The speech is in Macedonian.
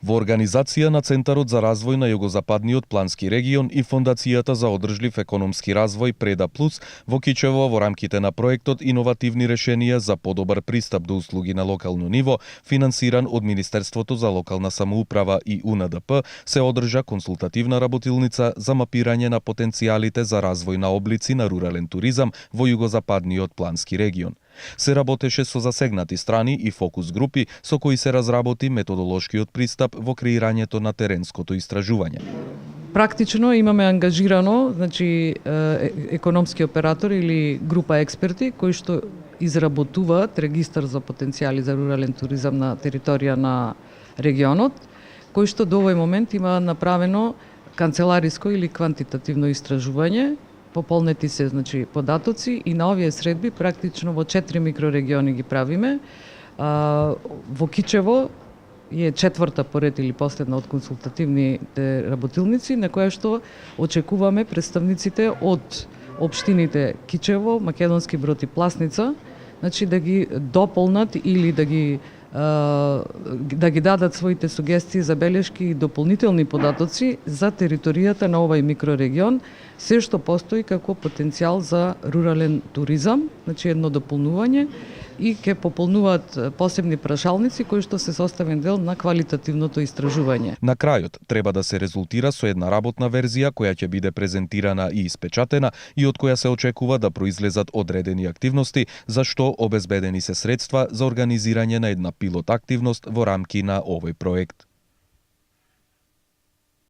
Во организација на Центарот за развој на Југозападниот плански регион и Фондацијата за одржлив економски развој Преда Плюс во Кичево во рамките на проектот Иновативни решенија за подобар пристап до услуги на локално ниво, финансиран од Министерството за локална самоуправа и УНДП, се одржа консултативна работилница за мапирање на потенцијалите за развој на облици на рурален туризам во Југозападниот плански регион. Се работеше со засегнати страни и фокус групи со кои се разработи методолошкиот пристап во креирањето на теренското истражување. Практично имаме ангажирано, економски оператор или група експерти кои што изработуваат регистар за потенцијали за рурален туризам на територија на регионот, кои што до овој момент има направено канцелариско или квантитативно истражување. Пополнети се податоци и на овие средби практично во 4 микрорегиони ги правиме. Во Кичево е четврта поред или последна од консултативните работилници, на која што очекуваме представниците од општините Кичево, Македонски Брод и Пласница, да ги дополнат или да ги дадат своите сугестии, забелешки и дополнителни податоци за територијата на овај микрорегион, се што постои како потенцијал за рурален туризам, едно дополнување, и ќе пополнуваат посебни прашалници кои што се составен дел на квалитативното истражување. На крајот треба да се резултира со една работна верзија која ќе биде презентирана и испечатена и од која се очекува да произлезат одредени активности, за што обезбедени се средства за организирање на една пилот активност во рамки на овој проект.